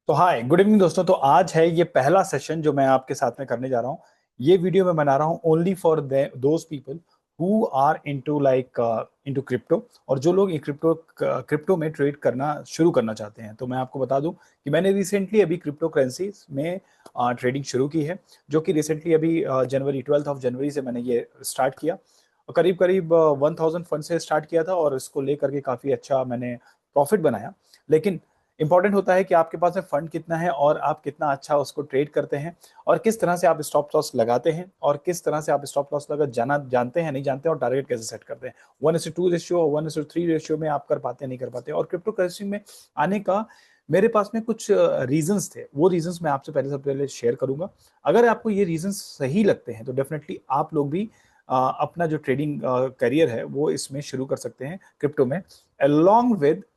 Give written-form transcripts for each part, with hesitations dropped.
तो hi good evening दोस्तों। तो आज है ये पहला सेशन जो मैं आपके साथ में करने जा रहा हूँ। ये वीडियो मैं बना रहा हूँ only for those people who are into like into crypto, और जो लोग क्रिप्टो में ट्रेड करना शुरू करना चाहते हैं। तो मैं आपको बता दूं कि मैंने रिसेंटली अभी क्रिप्टो करेंसी में ट्रेडिंग शुरू की है, जो कि रिसेंटली अभी जनवरी 12 जनवरी से मैंने ये स्टार्ट किया। और करीब करीब 1000 फंड से स्टार्ट किया था और इसको लेकर के काफ़ी अच्छा मैंने प्रॉफिट बनाया। लेकिन इंपॉर्टेंट होता है कि आपके पास में फंड कितना है और आप कितना अच्छा उसको ट्रेड करते हैं, और किस तरह से आप स्टॉप लॉस लगाते हैं, और किस तरह से आप स्टॉप लॉस लगा जाना जानते हैं नहीं जानते हैं, और टारगेट कैसे सेट करते हैं। 1:2 रेशियो, 1:3 रेशियो में आप कर पाते हैं नहीं कर पाते। और क्रिप्टो करेंसी में आने का मेरे पास में कुछ रीजंस थे, वो रीजंस मैं आपसे पहले सबसे पहले शेयर करूंगा। अगर आपको ये रीजंस सही लगते हैं तो डेफिनेटली आप लोग भी अपना जो ट्रेडिंग करियर है वो इसमें शुरू कर सकते हैं क्रिप्टो में, along with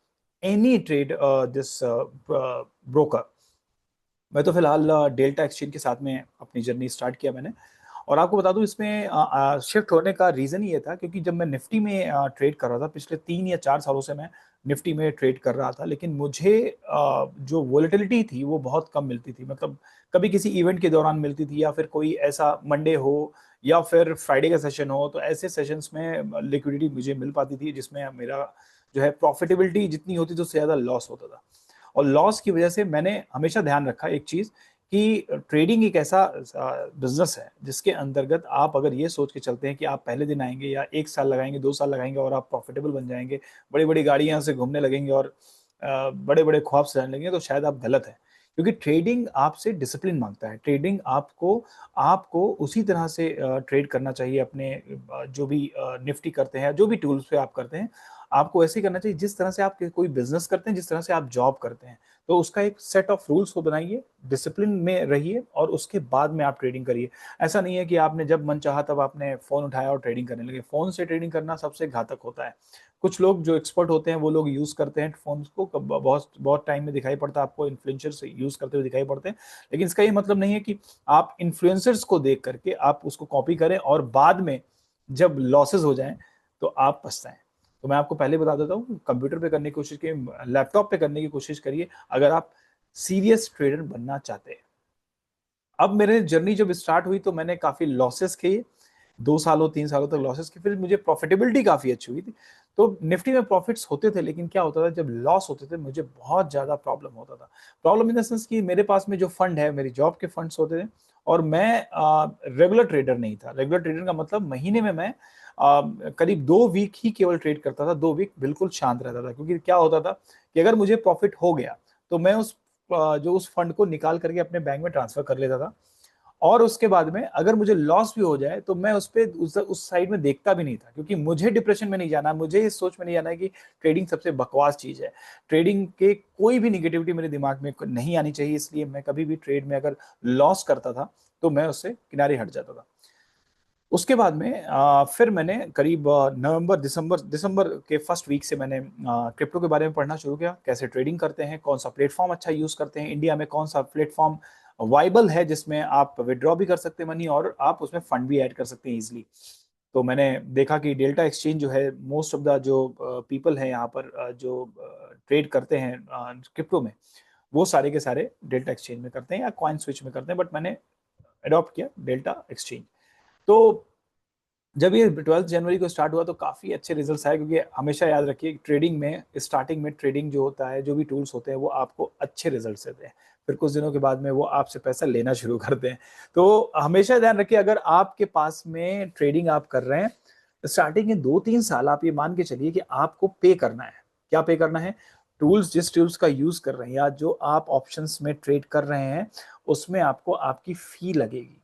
any trade this broker. मैं तो फिलहाल डेल्टा एक्सचेंज के साथ में अपनी जर्नी स्टार्ट किया मैंने। और आपको बता दूं इसमें शिफ्ट होने का रीजन ये था क्योंकि जब मैं निफ्टी में ट्रेड कर रहा था पिछले 3 या 4 सालों से मैं निफ्टी में ट्रेड कर रहा था, लेकिन मुझे जो वोलेटिलिटी थी वो बहुत कम मिलती थी। मतलब कभी किसी इवेंट के दौरान मिलती थी, या फिर कोई ऐसा मंडे हो या फिर फ्राइडे का सेशन हो, तो ऐसे सेशंस में लिक्विडिटी मुझे मिल पाती थी जिसमें मेरा जो है प्रॉफिटेबिलिटी जितनी होती थी उससे ज़्यादा लॉस होता था। और लॉस की वजह से मैंने हमेशा ध्यान रखा एक चीज़ कि ट्रेडिंग एक ऐसा बिजनेस है जिसके अंतर्गत आप अगर ये सोच के चलते हैं कि आप पहले दिन आएंगे या 1 साल लगाएंगे 2 साल लगाएंगे और आप प्रॉफिटेबल बन जाएंगे, बड़ी बड़ी गाड़ियां से घूमने लगेंगे और बड़े बड़े ख्वाब सजाने लगेंगे, तो शायद आप गलत है। क्योंकि ट्रेडिंग आपसे डिसिप्लिन मांगता है। ट्रेडिंग आपको आपको उसी तरह से ट्रेड करना चाहिए अपने जो भी निफ्टी करते हैं, जो भी टूल्स पे आप करते हैं, आपको ऐसे ही करना चाहिए जिस तरह से आप कोई बिजनेस करते हैं, जिस तरह से आप जॉब करते हैं। तो उसका एक सेट ऑफ रूल्स को बनाइए, डिसिप्लिन में रहिए और उसके बाद में आप ट्रेडिंग करिए। ऐसा नहीं है कि आपने जब मन चाहा तब आपने फोन उठाया और ट्रेडिंग करने लगे। फोन से ट्रेडिंग करना सबसे घातक होता है। कुछ लोग जो एक्सपर्ट होते हैं वो लोग यूज करते हैं फोन को, बहुत बहुत टाइम में दिखाई पड़ता है आपको, इन्फ्लुएंसर्स यूज करते हुए दिखाई पड़ते हैं। लेकिन इसका ये मतलब नहीं है कि आप इन्फ्लुएंसर्स को देख करके आप उसको कॉपी करें और बाद में जब लॉसेस हो जाएं तो आप पछताएं। तो मैं आपको पहले बता देता हूँ, कंप्यूटर पे करने की कोशिश करिए, लैपटॉप पे करने की कोशिश करिए अगर आप सीरियस ट्रेडर बनना चाहते हैं। अब मेरे जर्नी जब स्टार्ट हुई तो मैंने काफी लॉसेस किए, 2 सालों 3 सालों तक लॉसेस की, फिर मुझे प्रॉफिटेबिलिटी काफी अच्छी हुई थी। तो निफ्टी में प्रॉफिट्स होते थे, लेकिन क्या होता था जब लॉस होते थे मुझे बहुत ज्यादा प्रॉब्लम होता था। प्रॉब्लम इन द सेंस कि मेरे पास में जो फंड है मेरी जॉब के फंड्स होते थे, और मैं रेगुलर ट्रेडर नहीं था। रेगुलर ट्रेडर का मतलब महीने में मैं करीब 2 वीक ही केवल ट्रेड करता था। 2 वीक बिल्कुल शांत रहता था, क्योंकि क्या होता था कि अगर मुझे प्रॉफिट हो गया तो मैं जो उस फंड को निकाल करके अपने बैंक में ट्रांसफर कर लेता था। और उसके बाद में अगर मुझे लॉस भी हो जाए तो मैं उस पे उस साइड में देखता भी नहीं था, क्योंकि मुझे डिप्रेशन में नहीं जाना, मुझे इस सोच में नहीं जाना है कि ट्रेडिंग सबसे बकवास चीज है। ट्रेडिंग के कोई भी निगेटिविटी मेरे दिमाग में नहीं आनी चाहिए, इसलिए मैं कभी भी ट्रेड में अगर लॉस करता था तो मैं उससे किनारे हट जाता था। उसके बाद में फिर मैंने करीब नवंबर दिसंबर दिसंबर के फर्स्ट वीक से मैंने क्रिप्टो के बारे में पढ़ना शुरू किया, कैसे ट्रेडिंग करते हैं, कौन सा प्लेटफॉर्म अच्छा यूज करते हैं, इंडिया में कौन सा प्लेटफॉर्म वाइबल है जिसमें आप विड्रॉ भी कर सकते हैं मनी और आप उसमें फंड भी ऐड कर सकते हैं इजिली। तो मैंने देखा कि डेल्टा एक्सचेंज जो है, मोस्ट ऑफ द जो पीपल है यहाँ पर जो ट्रेड करते हैं क्रिप्टो में, वो सारे के सारे डेल्टा एक्सचेंज में करते हैं या कॉइन स्विच में करते हैं, बट मैंने अडॉप्ट किया डेल्टा एक्सचेंज। तो जब ये 12 जनवरी को स्टार्ट हुआ तो काफी अच्छे रिजल्ट्स आए, क्योंकि हमेशा याद रखिए ट्रेडिंग में, स्टार्टिंग में ट्रेडिंग जो होता है, जो भी टूल्स होते हैं वो आपको अच्छे रिजल्ट्स देते हैं। फिर कुछ दिनों के बाद में वो आपसे पैसा लेना शुरू करते हैं। तो हमेशा ध्यान रखिए, अगर आपके पास में ट्रेडिंग आप कर रहे हैं, स्टार्टिंग के 2 3 साल आप ये मान के चलिए कि आपको पे करना है। क्या पे करना है? टूल्स, जिस टूल्स का यूज कर रहे हैं या जो आप ऑप्शंस में ट्रेड कर रहे हैं, उसमें आपको आपकी फी लगेगी।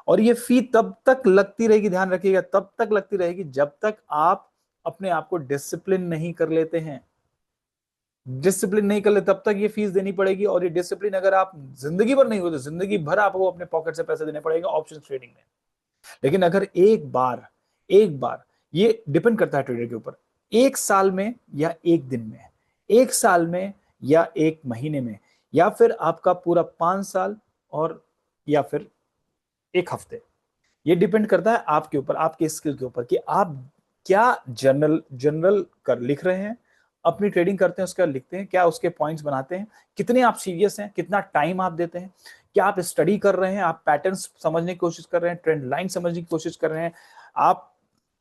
और ये फी तब तक लगती रहेगी, ध्यान रखिएगा, तब तक लगती रहेगी जब तक आप अपने आप को डिसिप्लिन नहीं कर लेते हैं। डिसिप्लिन नहीं कर ले तब तक ये फीस देनी पड़ेगी, और ये डिसिप्लिन अगर आप जिंदगी भर नहीं हो तो जिंदगी भर आपको अपने पॉकेट से पैसे देने पड़ेगा ऑप्शन ट्रेडिंग में। लेकिन अगर एक बार ये डिपेंड करता है ट्रेडर के ऊपर, 1 साल में या 1 दिन में, 1 साल में या 1 महीने में, या फिर आपका पूरा 5 साल, और या फिर 1 हफ्ते, ये डिपेंड करता है आपके ऊपर, आपके स्किल के ऊपर कि आप क्या जनरल जनरल कर लिख रहे हैं, अपनी ट्रेडिंग करते हैं उसका लिखते हैं, क्या उसके पॉइंट्स बनाते हैं, कितने आप सीरियस हैं, कितना टाइम आप देते हैं, क्या आप स्टडी कर रहे हैं, आप पैटर्न्स समझने की कोशिश कर रहे हैं, ट्रेंड लाइन समझने की कोशिश कर रहे हैं, आप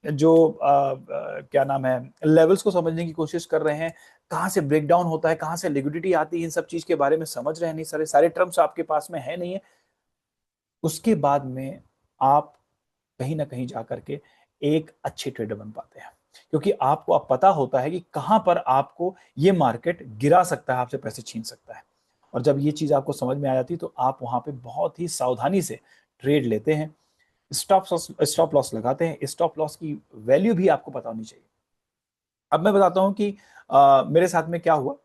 जो क्या नाम है लेवल्स को समझने की कोशिश कर रहे हैं, कहाँ से ब्रेकडाउन होता है, कहाँ से लिक्विडिटी आती है, इन सब चीज के बारे में समझ रहे हैं, नहीं सारे सारे टर्म्स आपके पास में है नहीं है। उसके बाद में आप कहीं ना कहीं जा करके एक अच्छे ट्रेडर बन पाते हैं, क्योंकि आपको अब पता होता है कि कहां पर आपको ये मार्केट गिरा सकता है, आपसे पैसे छीन सकता है। और जब ये चीज आपको समझ में आ जाती है तो आप वहां पे बहुत ही सावधानी से ट्रेड लेते हैं, स्टॉप लॉस लगाते हैं। स्टॉप लॉस की वैल्यू भी आपको पता होनी चाहिए। अब मैं बताता हूं कि मेरे साथ में क्या हुआ।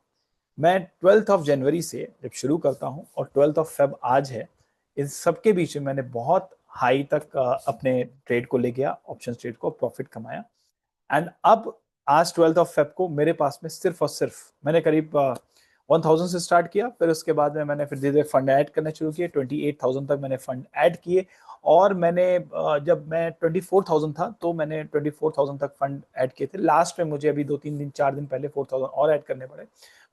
मैं 12th ऑफ जनवरी से जब शुरू करता हूं और 12th ऑफ फेब आज है, इन सबके बीच में मैंने बहुत हाई तक अपने ट्रेड को ले गया, ऑप्शन ट्रेड को, प्रॉफिट कमाया। एंड अब आज 12th ऑफ फेब को मेरे पास में सिर्फ और सिर्फ मैंने करीब 1000 से स्टार्ट किया, फिर उसके बाद में मैंने फिर धीरे धीरे फंड ऐड करने शुरू किए, 28,000 तक मैंने फंड ऐड किए। और मैंने जब मैं 24,000 था तो मैंने 24,000 तक फंड ऐड किए थे। लास्ट में मुझे अभी 2-3 दिन 4 दिन पहले 4,000 और ऐड करने पड़े,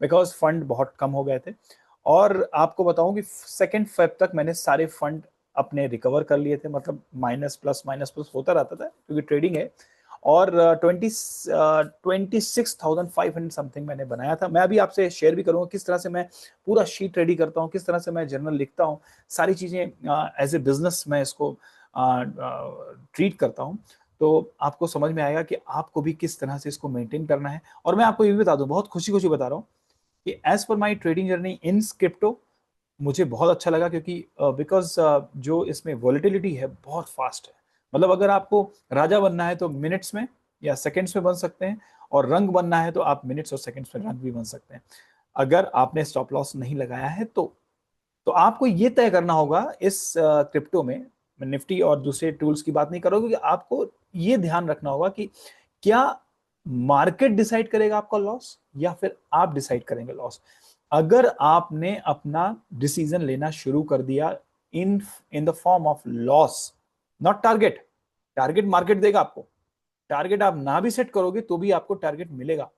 बिकॉज फंड बहुत कम हो गए थे। और आपको बताऊं कि 2nd फेब तक मैंने सारे फंड अपने रिकवर कर लिए थे, मतलब माइनस प्लस होता रहता था क्योंकि ट्रेडिंग है। और 26,500 समथिंग मैंने बनाया था। मैं अभी आपसे शेयर भी करूंगा किस तरह से मैं पूरा शीट रेडी करता हूँ, किस तरह से मैं जर्नल लिखता हूँ, सारी चीजें एज ए बिजनेस मैं इसको ट्रीट करता हूँ। तो आपको समझ में आएगा कि आपको भी किस तरह से इसको मेंटेन करना है। और मैं आपको ये भी बता दूं, बहुत खुशी खुशी बता रहा हूँ कि as per my trading journey in crypto मुझे बहुत अच्छा लगा, क्योंकि बिकॉज जो इसमें वॉलिटिलिटी है बहुत फास्ट है। मतलब अगर आपको राजा बनना है तो मिनट्स में या सेकंड्स में बन सकते हैं, और रंग बनना है तो आप मिनट्स और सेकंड्स में रंग भी बन सकते हैं, अगर आपने स्टॉप लॉस नहीं लगाया है तो आपको ये तय करना होगा इस क्रिप्टो में। मैं निफ्टी और दूसरे टूल्स की बात नहीं कर रहा हूं, क्योंकि आपको ये ध्यान रखना होगा कि क्या मार्केट डिसाइड करेगा आपका लॉस या फिर आप डिसाइड करेंगे लॉस। अगर आपने अपना डिसीजन लेना शुरू कर दिया in in the form of loss, not target, target market देगा आपको, टारगेट आप ना भी सेट करोगे तो भी आपको टारगेट मिलेगा,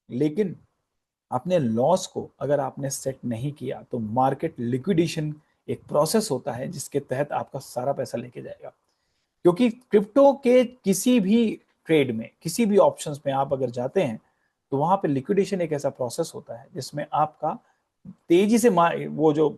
लेकिन अपने लॉस को अगर आपने सेट नहीं किया तो मार्केट लिक्विडेशन एक प्रोसेस होता है जिसके तहत आपका सारा पैसा लेके जाएगा। क्योंकि क्रिप्टो के किसी भी ट्रेड में, किसी भी ऑप्शंस में आप अगर जाते हैं तो वहां पे लिक्विडेशन एक ऐसा प्रोसेस होता है जिसमें आपका तेजी से वो जो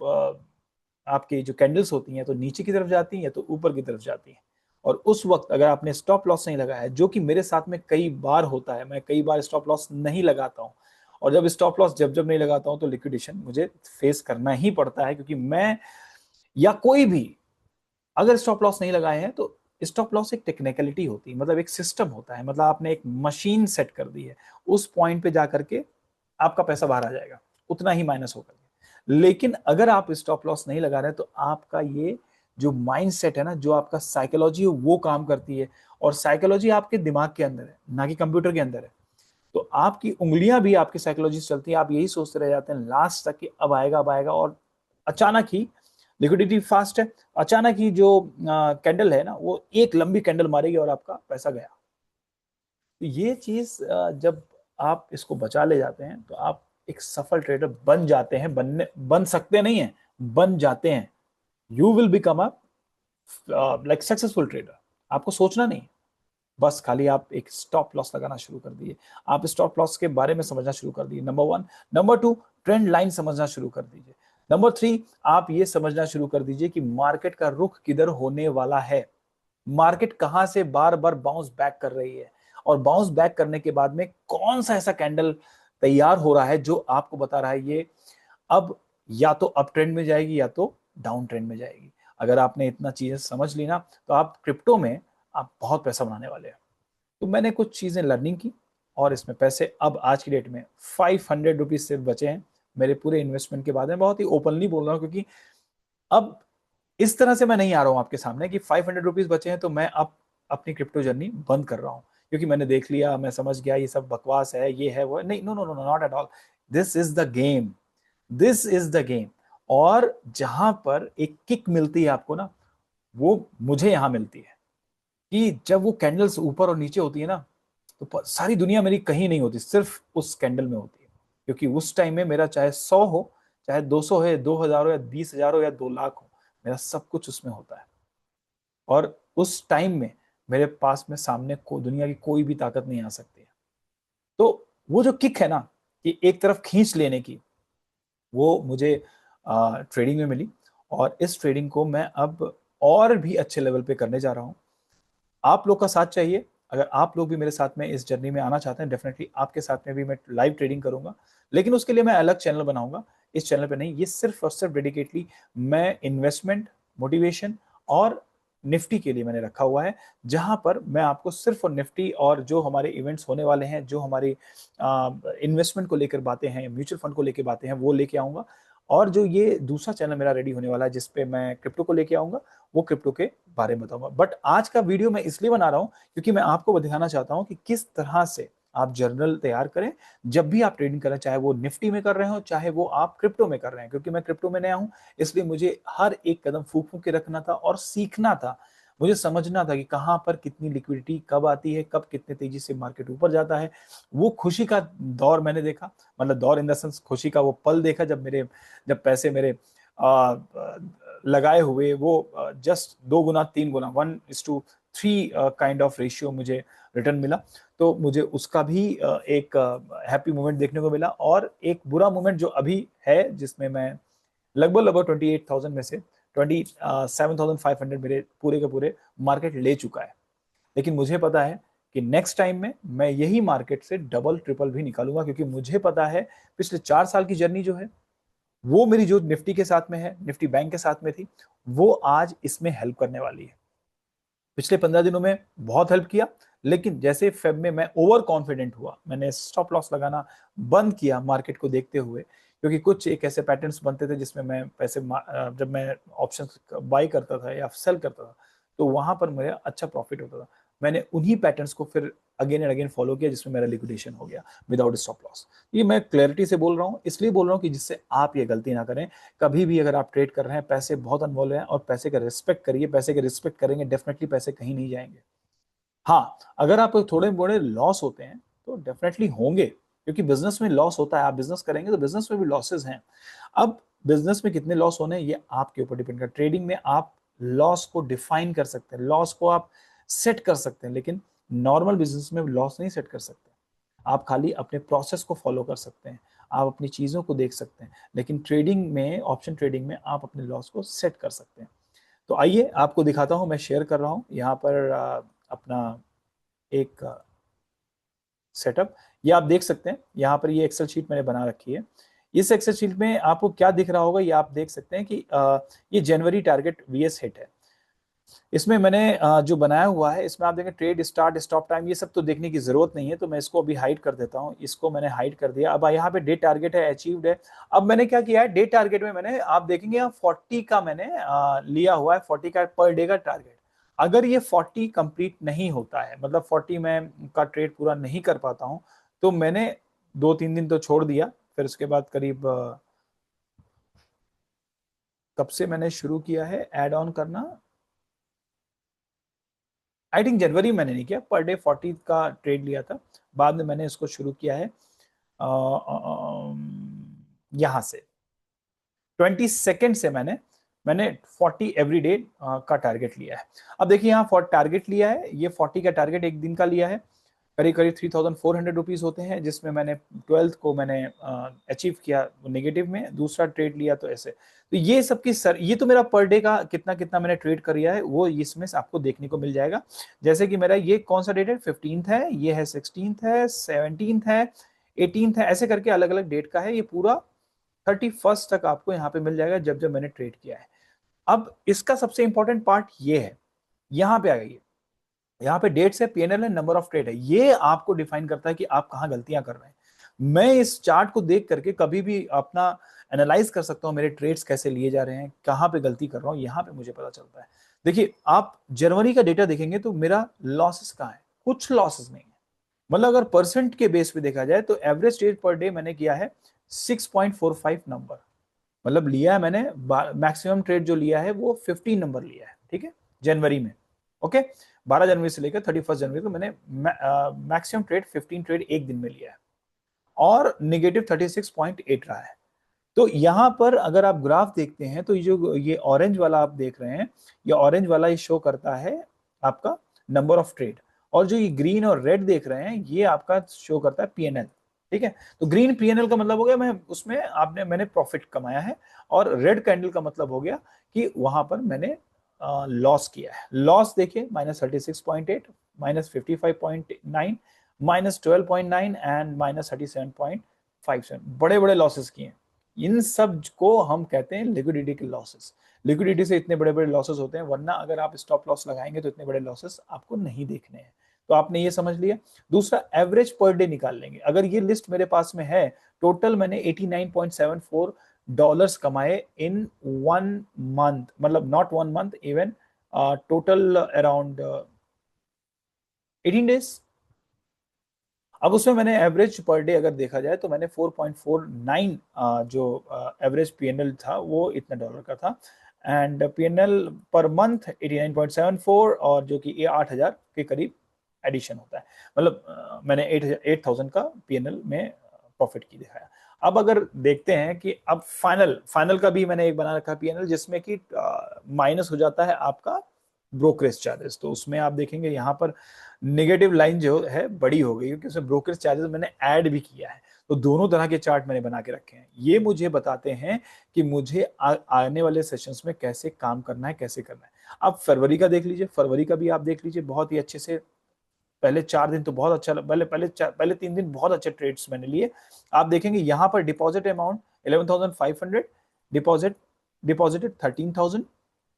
आपकी जो कैंडल्स होती हैं तो नीचे की तरफ जाती हैं या तो ऊपर की तरफ जाती हैं। और उस वक्त अगर आपने स्टॉप लॉस नहीं लगाया है, जो कि मेरे साथ में कई बार होता है, मैं कई बार स्टॉप लॉस नहीं लगाता हूँ, और जब स्टॉप लॉस जब जब नहीं लगाता हूँ तो लिक्विडेशन मुझे फेस करना ही पड़ता है, क्योंकि मैं या कोई भी अगर स्टॉप लॉस नहीं लगाए हैं तो स्टॉप लॉस एक टेक्निकलिटी होती है, मतलब एक सिस्टम होता है, मतलब आपने एक मशीन सेट कर दी है, उस पॉइंट पे जाकर के आपका पैसा बाहर आ जाएगा, उतना ही माइनस होकर। लेकिन अगर आप स्टॉप लॉस नहीं लगा रहे तो आपका ये जो माइंड सेट है ना, जो आपका साइकोलॉजी है वो काम करती है, और साइकोलॉजी आपके दिमाग के अंदर है ना कि कंप्यूटर के अंदर है। तो आपकी उंगलियां भी आपकी साइकोलॉजी से चलती है, आप यही सोचते रह जाते हैं लास्ट तक कि अब आएगा अब आएगा, और अचानक ही लिक्विडिटी फास्ट है, अचानक ही जो कैंडल है ना वो एक लंबी कैंडल मारेगी और आपका पैसा गया। तो ये चीज जब आप इसको बचा ले जाते हैं तो आप एक सफल ट्रेडर बन जाते हैं, बन सकते नहीं है, बन जाते हैं। You will become a like successful trader. आपको सोचना नहीं, बस खाली आप एक स्टॉप लॉस लगाना शुरू कर दिए, आप स्टॉप लॉस के बारे में समझना शुरू कर दिए, नंबर 1। नंबर 2, ट्रेंड लाइन समझना शुरू कर दीजिए। नंबर 3, आप ये समझना शुरू कर दीजिए कि मार्केट का रुख किधर होने वाला है, मार्केट कहां से बार बार बाउंस बैक कर रही है, और बाउंस बैक करने के बाद में कौन सा ऐसा कैंडल तैयार हो रहा है जो आपको बता रहा है ये अब या तो अप ट्रेंड में जाएगी या तो डाउन ट्रेंड में जाएगी। अगर आपने इतना चीजें समझ ली ना तो आप क्रिप्टो में आप बहुत पैसा बनाने वाले हैं। तो मैंने कुछ चीजें लर्निंग की और इसमें पैसे अब आज की डेट में 500 रुपीज सिर्फ बचे हैं मेरे पूरे इन्वेस्टमेंट के बाद में। बहुत ही ओपनली बोल रहा हूँ, क्योंकि अब इस तरह से मैं नहीं आ रहा हूं आपके सामने कि 500 रुपीज बचे हैं तो मैं अब अपनी क्रिप्टो जर्नी बंद कर रहा हूं, क्योंकि मैंने देख लिया, मैं समझ गया ये सब बकवास है, ये है वो है। नहीं, no no no, not at all. This is the game, this is the game. और जहां पर एक किक मिलती है आपको ना, वो मुझे यहां मिलती है कि जब वो कैंडल्स ऊपर और नीचे होती है ना, तो सारी दुनिया मेरी कहीं नहीं होती, सिर्फ उस कैंडल में होती है। क्योंकि उस टाइम में मेरा चाहे 100 हो, चाहे 200 है, 2000 हो, या 20,000 हो, या 2 लाख हो, मेरा सब कुछ उसमें होता है। और उस टाइम में मेरे पास में सामने दुनिया की कोई भी ताकत नहीं आ सकती है। तो वो जो किक है ना, कि एक तरफ खींच लेने की, वो मुझे ट्रेडिंग में मिली। और इस ट्रेडिंग को मैं अब और भी अच्छे लेवल पे करने जा रहा हूँ। आप लोग का साथ चाहिए। अगर आप लोग भी मेरे साथ में इस जर्नी में आना चाहते हैं, डेफिनेटली आपके साथ में भी मैं लाइव ट्रेडिंग करूंगा। लेकिन उसके लिए मैं अलग चैनल बनाऊंगा, इस चैनल पे नहीं। ये सिर्फ और सिर्फ डेडिकेटली मैं इन्वेस्टमेंट, मोटिवेशन और निफ्टी के लिए मैंने रखा हुआ है, जहां पर मैं आपको सिर्फ और निफ्टी और जो हमारे इवेंट्स होने वाले हैं, जो हमारी इन्वेस्टमेंट को लेकर बातें हैं, म्यूचुअल फंड को लेकर बातें हैं, वो लेके आऊंगा। और जो ये दूसरा चैनल मेरा रेडी होने वाला है, जिसपे मैं क्रिप्टो को लेके आऊंगा, वो क्रिप्टो के बारे में बताऊंगा। बट आज का वीडियो मैं इसलिए बना रहा हूं क्योंकि मैं आपको दिखाना चाहता हूं कि किस तरह से आप जर्नल तैयार करें जब भी आप ट्रेडिंग करें, चाहे वो निफ्टी में कर रहे हो, चाहे वो आप क्रिप्टो में कर रहे हैं। क्योंकि मैं क्रिप्टो में नया हूं, इसलिए मुझे हर एक कदम फूंक फूंक के रखना था और सीखना था। मुझे समझना था कि कहां पर कितनी लिक्विडिटी कब आती है, कब कितने तेजी से मार्केट ऊपर जाता है। वो खुशी का दौर मैंने देखा, मतलब दौर इन द सेंस खुशी का वो पल देखा, जब पैसे मेरे लगाए हुए वो just 2 Guna 3 Guna 1:3 kind of ratio मुझे रिटर्न मिला। तो मुझे उसका भी एक हैप्पी मोमेंट देखने को मिला। और एक बुरा मोमेंट जो अभी है, जिसमें मैं लगभग लगभग 28,000 में से 27,500 मेरे पूरे के पूरे मार्केट ले चुका है। लेकिन मुझे पता है कि नेक्स्ट टाइम में मैं यही मार्केट से डबल ट्रिपल भी निकालूंगा, क्योंकि मुझे पता है पिछले 4 साल की जर्नी जो है, वो मेरी जो निफ्टी के साथ में है, निफ्टी बैंक के साथ में थी, वो आज इसमें हेल्प करने वाली है। पिछले 15 दिनों में बहुत हेल्प किया। लेकिन जैसे फेब में मैं ओवर कॉन्फिडेंट हुआ, मैंने स्टॉप लॉस लगाना बंद किया मार्केट को देखते हुए, क्योंकि कुछ एक ऐसे पैटर्न्स बनते थे जिसमें मैं पैसे जब मैं ऑप्शन बाई करता था या सेल करता था, तो वहां पर मेरा अच्छा प्रॉफिट होता था। मैंने उन्हीं पैटर्न्स को फिर अगेन एंड अगेन फॉलो किया, जिसमें मेरा लिक्विडेशन हो गया विदाउट स्टॉप लॉस। ये मैं क्लैरिटी से बोल रहा हूँ, इसलिए बोल रहा हूँ कि जिससे आप ये गलती ना करें। कभी भी अगर आप ट्रेड कर रहे हैं, पैसे बहुत अनमोल हैं, और पैसे का रिस्पेक्ट करिए। पैसे का रिस्पेक्ट करेंगे, डेफिनेटली पैसे कहीं नहीं जाएंगे। हाँ, अगर आप थोड़े बड़े लॉस होते हैं तो डेफिनेटली होंगे, क्योंकि बिजनेस में लॉस होता है। आप बिजनेस करेंगे तो बिजनेस में भी लॉसेस हैं। अब बिजनेस में कितने लॉस होने ये आपके ऊपर डिपेंड करता है। ट्रेडिंग में आप लॉस को डिफाइन कर सकते हैं, लॉस को आप सेट कर सकते हैं, लेकिन नॉर्मल बिजनेस में लॉस नहीं सेट कर सकते। आप खाली अपने प्रोसेस को फॉलो कर सकते हैं, आप अपनी चीजों को देख सकते हैं, लेकिन ट्रेडिंग में, ऑप्शन ट्रेडिंग में आप अपने लॉस को सेट कर सकते हैं। तो आइए आपको दिखाता हूं, मैं शेयर कर रहा हूं यहाँ पर अपना एक सेटअप। ये आप देख सकते हैं, यहाँ पर ये एक्सेल शीट मैंने बना रखी है। इस एक्सेल शीट में आपको क्या दिख रहा होगा, ये आप देख सकते हैं कि ये जनवरी टारगेट वीएस हिट है। इसमें मैंने जो बनाया हुआ है, इसमें आप देखें ट्रेड स्टार्ट, स्टॉप टाइम, ये सब तो देखने की जरूरत नहीं है, तो मैं इसको अभी हाइड कर देता हूं। इसको मैंने हाइड कर दिया। अब यहाँ पे डे टारगेट है, अचीव्ड है। अब मैंने क्या किया है, डे टारगेट में मैंने, आप देखेंगे यहाँ 40 का मैंने लिया हुआ है, 40 का पर डे का टारगेट। अगर ये 40 कंप्लीट नहीं होता है, मतलब 40 में का ट्रेड पूरा नहीं कर पाता हूं, तो मैंने 2-3 दिन तो छोड़ दिया। फिर उसके बाद करीब कब से मैंने शुरू किया है एड ऑन करना, आई थिंक जनवरी में मैंने नहीं किया। पर डे 40 का ट्रेड लिया था, बाद में मैंने इसको शुरू किया है यहां से 22 से मैंने 40 एवरी डे का टारगेट लिया है। अब देखिए यहाँ फॉर टारगेट लिया है, ये 40 का टारगेट एक दिन का लिया है, करीब करीब 3,400 रुपीज होते हैं, जिसमें मैंने 12th को मैंने अचीव किया नेगेटिव में, दूसरा ट्रेड लिया तो ऐसे। तो ये सबकी सर, ये तो मेरा पर डे का कितना कितना मैंने ट्रेड कर लिया है, वो इसमें से आपको देखने को मिल जाएगा। जैसे कि मेरा ये कौन सा डेट है, 15th है, ये है 16th है, 17th है, 18th है, ऐसे करके अलग अलग डेट का है। ये पूरा 31st तक आपको यहाँ पे मिल जाएगा, जब जब मैंने ट्रेड किया है। अब इसका सबसे इंपॉर्टेंट पार्ट ये है, यहाँ पे आ गई, यहाँ पे डेट्स है, पीएनएल है, नंबर ऑफ ट्रेड है। ये आपको डिफाइन करता है कि आप कहाँ गलतियां कर रहे हैं। मैं इस चार्ट को देख करके कभी भी अपना एनालाइज कर सकता हूँ, मेरे ट्रेड्स कैसे लिए जा रहे हैं, कहाँ पे गलती कर रहा हूँ, यहाँ पे मुझे पता चलता है। देखिए, आप जनवरी का डेटा देखेंगे तो मेरा लॉसेस कहाँ है, कुछ लॉसेस नहीं है। मतलब अगर परसेंट के बेस पे देखा जाए तो एवरेज ट्रेड पर डे मैंने किया है 6.45 नंबर, मतलब लिया है मैंने, मैक्सिमम ट्रेड जो लिया है वो 15 नंबर लिया है, ठीक है, जनवरी में। ओके, 12 जनवरी से लेकर 31 जनवरी को मैंने मैक्सिमम ट्रेड 15 ट्रेड एक दिन में लिया है और नेगेटिव 36.8 रहा है। तो यहां पर अगर आप ग्राफ देखते हैं तो ये ऑरेंज वाला आप देख रहे हैं, ये ऑरेंज वाला ये शो करता है आपका नंबर ऑफ ट्रेड, और जो ये ग्रीन और रेड देख रहे हैं ये आपका शो करता है पीएनएल। ठीक है, तो ग्रीन पीएनएल का मतलब हो गया मैं उसमें मैंने प्रॉफिट कमाया है, और रेड कैंडल का मतलब हो गया कि वहां पर मैंने लॉस किया है। लॉस देखिए -36.8, -55.9, -12.9 एंड -37.57, बड़े बड़े लॉसेस किए हैं। इन सब को हम कहते हैं लिक्विडिटी के लॉसेस। लिक्विडिटी से इतने बड़े बड़े लॉसेस होते हैं, वरना अगर आप स्टॉप लॉस लगाएंगे तो इतने बड़े लॉसेस आपको नहीं देखने हैं। तो आपने ये समझ लिया। दूसरा, एवरेज पर डे निकाल लेंगे। अगर ये लिस्ट मेरे पास में है, टोटल मैंने $89.74 कमाए इन 1 मंथ, मतलब not 1 month, even total around 18 days. अब उसमें मैंने एवरेज पर डे अगर देखा जाए तो मैंने 4.49 जो एवरेज पीएनएल था वो इतने डॉलर का था, एंड पीएनएल पर मंथ 89.74, और जो कि ये 8,000 के करीब एडिशन होता है। मतलब मैंने 8,000 का पीएनएल में प्रॉफिट की दिखाया। अब अगर देखते हैं कि अब फाइनल का भी मैंने एक बना रखा पीएनएल, जिसमें कि माइनस हो जाता है आपका ब्रोकरेज चार्जेस। तो उसमें आप देखेंगे यहाँ पर नेगेटिव लाइन जो है बड़ी हो गई, क्योंकि उसमें ब्रोकरेज चार्जेस मैंने ऐड भी किया है। तो दोनों तरह के चार्ट मैंने बना के रखे हैं। ये मुझे बताते हैं कि मुझे आने वाले सेशंस में कैसे काम करना है, कैसे करना है। अब फरवरी का देख लीजिए, फरवरी का भी आप देख लीजिए बहुत ही अच्छे से। पहले 4 दिन तो बहुत अच्छा, पहले 3 दिन बहुत अच्छे ट्रेड्स मैंने लिए। आप देखेंगे यहाँ पर डिपॉजिट अमाउंट 11,500, डिपॉजिटेड 13,000।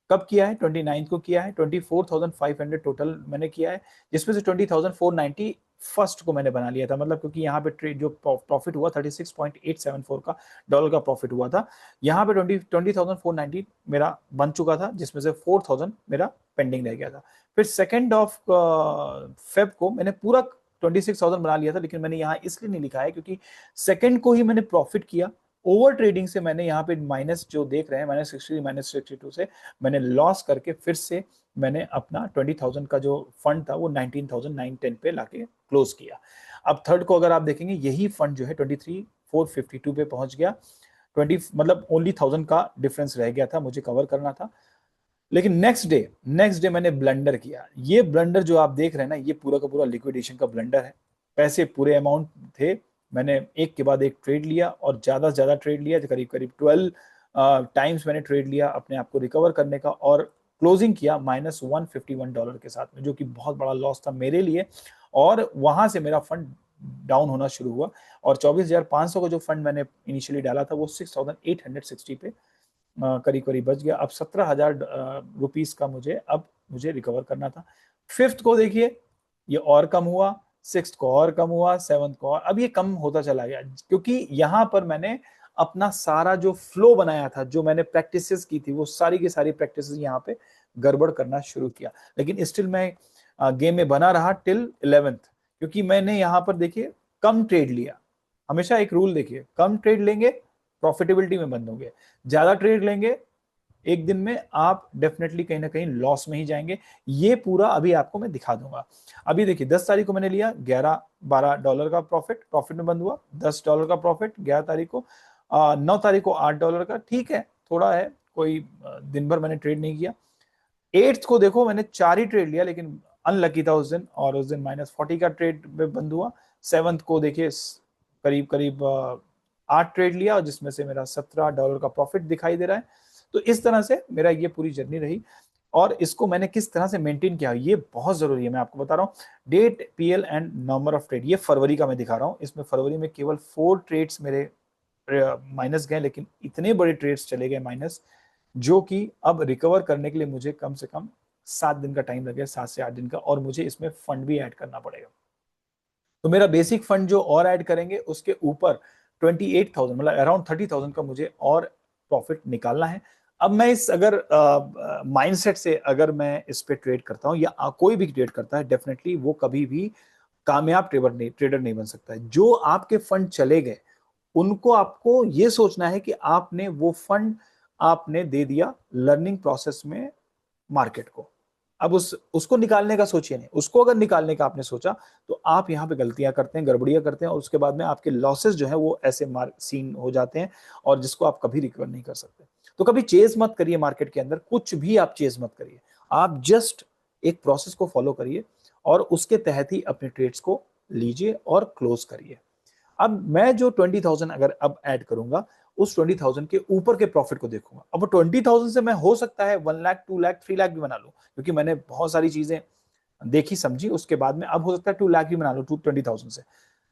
कब किया है? 29 को किया है। 24,500 टोटल मैंने किया है, जिसमें से 20,490 फर्स्ट को मैंने बना लिया था। मतलब क्योंकि यहाँ पे ट्रेड जो प्रॉफिट हुआ 36.874 का डॉलर का प्रॉफिट हुआ था। यहाँ पे 20,490 मेरा बन चुका था, जिसमें से 4,000 मेरा पेंडिंग रह गया था। फिर 2 ऑफ फेब को मैंने पूरा 26,000 बना लिया था, लेकिन मैंने यहाँ इसलिए नहीं लिखा है क्योंकि 2 को ही मैंने प्रॉफिट किया। ओवर ट्रेडिंग से मैंने यहाँ पे माइनस जो देख रहे हैं -60 -62 से मैंने लॉस करके फिर से मैंने अपना 20,000 का जो फंड था वो 19,910 पे लाके क्लोज किया। अब थर्ड को अगर आप देखेंगे, यही फंड जो है 23,452 पे पहुंच गया। 20 मतलब ओनली 1,000 का डिफरेंस रह गया था, मुझे कवर करना था। लेकिन नेक्स्ट डे मैंने ब्लंडर किया। ये ब्लंडर जो आप देख रहे हैं ना, ये पूरा का पूरा लिक्विडेशन का ब्लंडर है। पैसे पूरे अमाउंट थे, मैंने एक के बाद एक ट्रेड लिया, और ज्यादा से ज्यादा ट्रेड लिया, करीब करीब 12 टाइम्स मैंने ट्रेड लिया अपने आप को रिकवर करने का, और क्लोजिंग किया -$151 के साथ में, जो कि बहुत बड़ा लॉस था मेरे लिए। और वहां से मेरा फंड डाउन होना शुरू हुआ, और 24,500 का जो फंड मैंने इनिशियली डाला था वो 6,860 पे करीब करीब बच गया। अब 17,000 रुपीस का मुझे रिकवर करना था। फिफ्थ को देखिए, ये और कम हुआ, सिक्स्थ को और कम हुआ, सेवंथ को और, अब ये कम होता चला गया, क्योंकि यहां पर मैंने अपना सारा जो फ्लो बनाया था, जो मैंने प्रैक्टिसेस की थी, वो सारी की सारी प्रैक्टिसेस यहाँ पे गड़बड़ करना शुरू किया। लेकिन स्टिल मैं गेम में बना रहा टिल 11th, क्योंकि मैंने यहाँ पर देखिए कम ट्रेड लिया। हमेशा एक रूल देखिए, कम ट्रेड लेंगे प्रॉफिटेबिलिटी में बंद होंगे, ज्यादा ट्रेड लेंगे एक दिन में आप डेफिनेटली कहीं ना कहीं लॉस में ही जाएंगे। ये पूरा अभी आपको मैं दिखा दूंगा। अभी देखिए 10 तारीख को मैंने लिया 11-12 का प्रॉफिट में बंद हुआ। $10 का प्रॉफिट 11 तारीख को। 9 तारीख को $8 का, ठीक है थोड़ा है, कोई दिन भर मैंने ट्रेड नहीं किया। 8th को देखो मैंने 4 ही ट्रेड लिया, लेकिन अनलकी था उस दिन, और उस दिन -40 का ट्रेड में बंद हुआ। 7th को देखिए करीब करीब 8 ट्रेड लिया, और जिसमें से मेरा $17 का प्रॉफिट दिखाई दे रहा है। तो इस तरह से मेरा ये पूरी जर्नी रही, और इसको मैंने किस तरह से मेंटेन किया ये बहुत जरूरी है। मैं आपको बता रहा हूँ, date, PL and number of trade, ये फरवरी का मैं दिखा रहा हूँ। इसमें फरवरी में केवल 4 ट्रेड्स मेरे माइनस गए, लेकिन इतने बड़े ट्रेड्स चले गए माइनस, जो कि अब रिकवर करने के लिए मुझे कम से कम 7 दिन का टाइम लगेगा, 7 से 8 दिन का, और मुझे इसमें फंड भी ऐड करना पड़ेगा। तो मेरा बेसिक फंड जो और ऐड करेंगे उसके ऊपर 28,000 मतलब अराउंड 30,000 का मुझे और प्रॉफिट निकालना है। अब मैं इस अगर माइंडसेट से अगर मैं इस पे ट्रेड करता हूं, या कोई भी ट्रेड करता है, डेफिनेटली वो कभी भी कामयाब ट्रेडर नहीं बन सकता है। जो आपके फंड चले गए उनको आपको ये सोचना है कि आपने वो फंड आपने दे दिया लर्निंग प्रोसेस में मार्केट को। अब उसको निकालने का सोचिए नहीं, उसको अगर निकालने का आपने सोचा तो आप यहाँ पे गलतियां करते हैं, गड़बड़ियां करते हैं, और उसके बाद में आपके लॉसेस जो है वो ऐसे सीन हो जाते हैं और जिसको आप कभी रिकवर नहीं कर सकते। तो कभी चेज मत करिए मार्केट के अंदर, कुछ भी आप चेज मत करिए, आप जस्ट एक प्रोसेस को फॉलो करिए और उसके तहत ही अपने ट्रेड्स को लीजिए और क्लोज करिए। अब मैं जो 20,000 अगर अब ऐड करूंगा, उस 20,000 के ऊपर के प्रॉफिट को देखूंगा। अब वो 20,000 से मैं हो सकता है 1 लाख, 2 लाख, 3 लाख भी बना लूं, क्योंकि मैंने बहुत सारी चीजें देखी समझी, उसके बाद में अब हो सकता है 2 लाख भी बना लूं 20,000 से।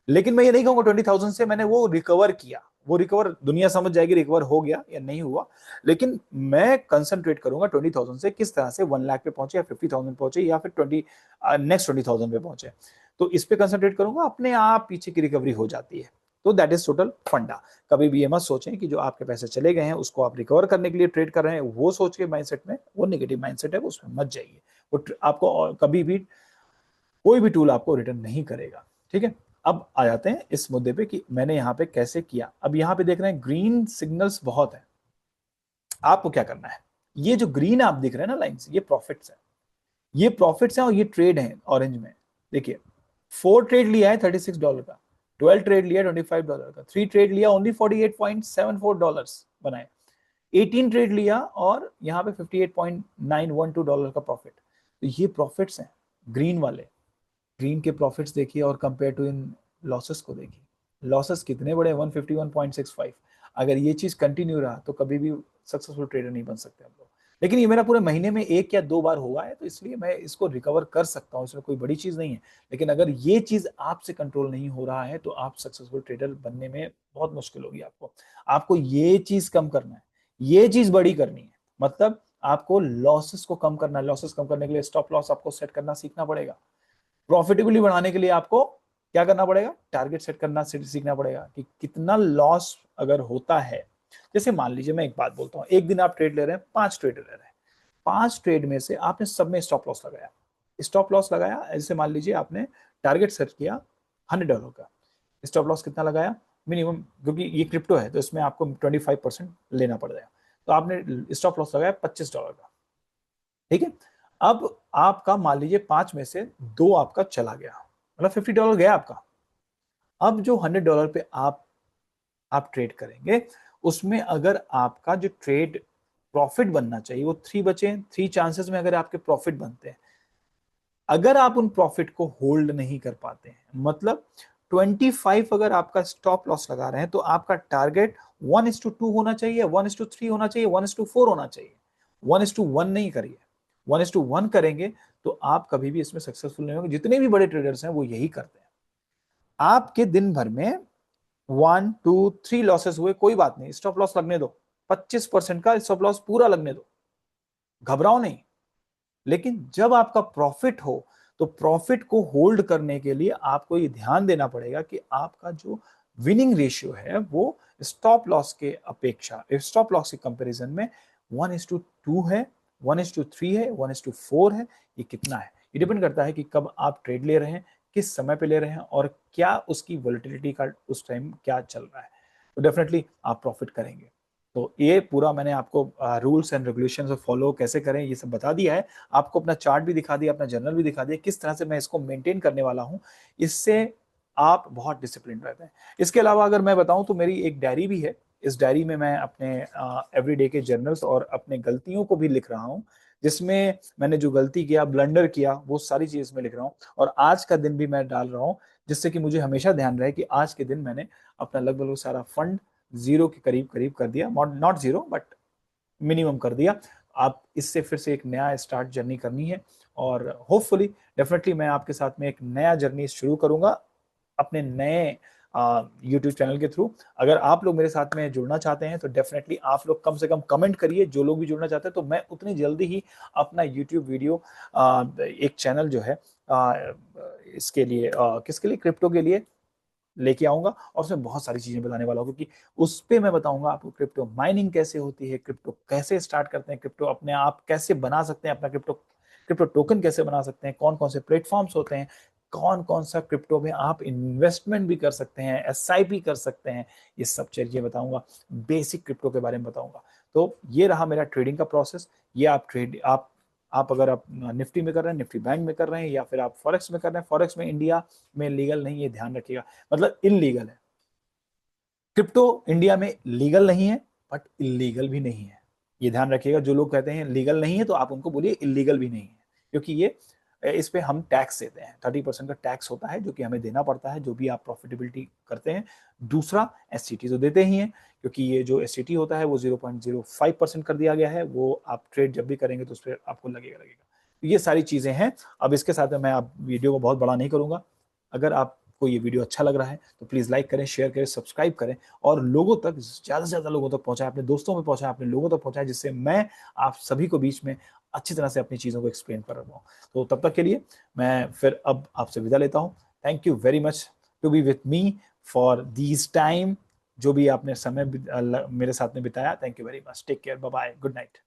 लेकिन मैं ये नहीं कहूंगा 20,000 से मैंने वो रिकवर किया, वो रिकवर दुनिया समझ जाएगी रिकवर हो गया या नहीं हुआ, लेकिन मैं कंसंट्रेट करूंगा 20,000 से किस तरह से 1 लाख पे पहुंचे या 50,000 पहुंचे या फिर नेक्स्ट 20,000 पे पहुंचे। तो इस पे कंसंट्रेट करूंगा, अपने आप पीछे की रिकवरी हो जाती है। तो दैट इज टोटल फंडा। कभी भी ये मत सोचें कि जो आपके पैसे चले गए हैं उसको आप रिकवर करने के लिए ट्रेड कर रहे हैं, वो सोच के माइंडसेट में, वो नेगेटिव माइंडसेट है, उसमें मत जाइए। वो आपको कभी भी कोई भी टूल आपको रिटर्न नहीं करेगा। ठीक है, अब आ जाते हैं इस मुद्दे पे कि मैंने यहाँ पे कैसे किया। अब यहाँ पे देख रहे हैं ग्रीन सिग्नल्स बहुत है, आपको क्या करना है, ये जो ग्रीन आप दिख रहे हैं ना लाइंस, ये प्रॉफिट्स है, ये प्रॉफिट्स हैं और ये ट्रेड है ऑरेंज में। देखिए 4 ट्रेड लिया है $36 का, 12 ट्रेड लिया $25 का, 3 ट्रेड लिया ओनली $48.74 बनाए, 18 ट्रेड लिया और यहाँ पे $58.912 का प्रॉफिट। तो ये प्रॉफिट्स हैं ग्रीन वाले। ग्रीन के प्रॉफिट्स देखिए और कंपेयर टू इन लॉसेस को देखिए, लॉसेस कितने बड़े, 151.65। अगर ये चीज कंटिन्यू रहा तो कभी भी सक्सेसफुल ट्रेडर नहीं बन सकते हम लोग। लेकिन ये मेरा पूरे महीने में 1 या 2 बार हुआ है, तो इसलिए मैं इसको रिकवर कर सकता हूँ, इसमें कोई बड़ी चीज नहीं है। लेकिन अगर ये चीज आपसे कंट्रोल नहीं हो रहा है तो आप सक्सेसफुल ट्रेडर बनने में बहुत मुश्किल होगी आपको। आपको ये चीज कम करना है, ये चीज बड़ी करनी है, मतलब आपको लॉसेस को कम करना है। लॉसेस कम करने के लिए स्टॉप लॉस आपको सेट करना सीखना पड़ेगा। प्रॉफिटेबली बढ़ाने के लिए आपको क्या करना पड़ेगा, टारगेट सेट करना सीखना पड़ेगा कि कितना लॉस अगर होता है। जैसे मान लीजिए मैं एक बात बोलता हूं, एक दिन आप ट्रेड ले रहे हैं, 5 ट्रेड ले रहे हैं, 5 ट्रेड में से आपने सब में स्टॉप लॉस लगाया। स्टॉप लॉस लगाया, ऐसे मान लीजिए आपने टारगेट सेट किया $100 का, स्टॉप लॉस कितना लगाया मिनिमम, क्योंकि ये क्रिप्टो है तो इसमें आपको 25% लेना पड़ जाएगा, तो आपने स्टॉप लॉस लगाया $25 का। ठीक है, अब आपका मान लीजिए 5 में से 2 आपका चला गया, मतलब $50 गया आपका। अब जो $100 पे आप ट्रेड करेंगे, उसमें अगर आपका जो ट्रेड प्रॉफिट बनना चाहिए वो 3 बचे, 3 चांसेस में अगर आपके प्रॉफिट बनते हैं, अगर आप उन प्रॉफिट को होल्ड नहीं कर पाते हैं, मतलब 25 अगर आपका स्टॉप लॉस लगा रहे हैं, तो आपका टारगेट 1:2 होना चाहिए, 1:3 होना चाहिए, 1:4 होना चाहिए, 1:1 नहीं करिए। 1:1 करेंगे तो आप कभी भी इसमें सक्सेसफुल नहीं होंगे। जितने भी बड़े ट्रेडर्स हैं वो यही करते हैं। आपके दिन भर में 1, 2, 3 लॉसेस हुए, कोई बात नहीं, स्टॉप लॉस लगने दो, 25% का स्टॉप लॉस पूरा लगने दो, घबराओ नहीं। लेकिन जब आपका प्रॉफिट हो तो प्रॉफिट को होल्ड करने के लिए आपको ये ध्यान देना पड़ेगा कि आपका जो विनिंग रेशियो है वो स्टॉप लॉस के अपेक्षा, स्टॉप लॉस के कंपैरिजन में 1:2 है, 1:3 है, 1:4 है, ये कितना है। ये डिपेंड करता है कि कब आप ट्रेड ले रहे हैं, किस समय पे ले रहे हैं और क्या उसकी वोलेटिलिटी का उस टाइम क्या चल रहा है, तो डेफिनेटली आप प्रॉफिट करेंगे। तो ये पूरा मैंने आपको रूल्स एंड रेगुलेशंस फॉलो कैसे करें ये सब बता दिया है, आपको अपना चार्ट भी दिखा दिया, अपना जर्नल भी दिखा दिया, किस तरह से मैं इसको मेंटेन करने वाला हूं। इससे आप बहुत डिसिप्लिन रहते हैं। इसके अलावा अगर मैं बताऊं तो मेरी एक डायरी भी है, इस डायरी में मैं अपने एवरीडे के जर्नल्स और अपने गलतियों को भी लिख रहा हूं, जिसमें मैंने जो गलती किया, ब्लंडर किया, वो सारी चीज इसमें लिख रहा हूं। और आज का दिन भी मैं डाल रहा हूं, जिससे कि मुझे हमेशा ध्यान रहे कि आज के दिन मैंने अपना लगभग सारा फंड जीरो के करीब करीब कर दिया, नॉट जीरो बट मिनिमम कर दिया। आप इससे फिर से एक नया स्टार्ट जर्नी करनी है और होपफुली डेफिनेटली मैं आपके साथ में एक नया जर्नी शुरू करूंगा अपने नए यूट्यूब चैनल के थ्रू। अगर आप लोग मेरे साथ में जुड़ना चाहते हैं तो डेफिनेटली आप लोग कम से कम कमेंट करिए, जो लोग भी जुड़ना चाहते हैं, तो मैं उतनी जल्दी ही अपना यूट्यूब वीडियो एक चैनल जो है इसके लिए किसके लिए, क्रिप्टो के लिए लेके आऊंगा और उसमें बहुत सारी चीजें बताने वाला हूँ, क्योंकि उस पे मैं बताऊंगा आपको क्रिप्टो माइनिंग कैसे होती है, क्रिप्टो कैसे स्टार्ट करते हैं, क्रिप्टो अपने आप कैसे बना सकते हैं, अपना क्रिप्टो क्रिप्टो टोकन कैसे बना सकते हैं, कौन कौन से प्लेटफॉर्म्स होते हैं, कौन कौन सा क्रिप्टो में आप इन्वेस्टमेंट भी कर सकते हैं, एसआईपी कर सकते हैं, ये सब चीजें बताऊंगा, बेसिक क्रिप्टो के बारे में बताऊंगा। तो ये रहा मेरा ट्रेडिंग का प्रोसेस। ये आप आप अगर आप निफ्टी में कर रहे हैं, निफ्टी बैंक में कर रहे हैं, या फिर आप फॉरेक्स में कर रहे हैं, फॉरेक्स में इंडिया में लीगल नहीं, ये ध्यान रखिएगा, मतलब इलीगल है। क्रिप्टो इंडिया में लीगल नहीं है बट इलीगल भी नहीं है, ये ध्यान रखिएगा। जो लोग कहते हैं लीगल नहीं है तो आप उनको बोलिए इलीगल भी नहीं है, क्योंकि ये इस पे हम टैक्स देते हैं, 30% का टैक्स होता है जो कि हमें देना पड़ता है जो भी आप प्रॉफिटेबिलिटी करते हैं। दूसरा, एससीटी तो देते ही हैं, क्योंकि ये जो एससीटी होता है वो 0.05% कर दिया गया है, वो आप ट्रेड जब भी करेंगे तो उस पर आपको लगेगा। तो ये सारी चीजें हैं। अब इसके साथ में मैं आप वीडियो को बहुत बड़ा नहीं करूंगा। अगर आपको ये वीडियो अच्छा लग रहा है तो प्लीज लाइक करें, शेयर करें, सब्सक्राइब करें, और लोगों तक, ज्यादा से ज्यादा लोगों तक पहुंचाएं, अपने दोस्तों में पहुंचाएं, अपने लोगों तक पहुंचाएं, जिससे मैं आप सभी को बीच में अच्छी तरह से अपनी चीजों को एक्सप्लेन कर रहा हूँ। तो तब तक के लिए मैं फिर अब आपसे विदा लेता हूँ। Thank you very much to be with me for these time, जो भी आपने समय मेरे साथ में बिताया। Thank you very much, take care, bye bye, good night.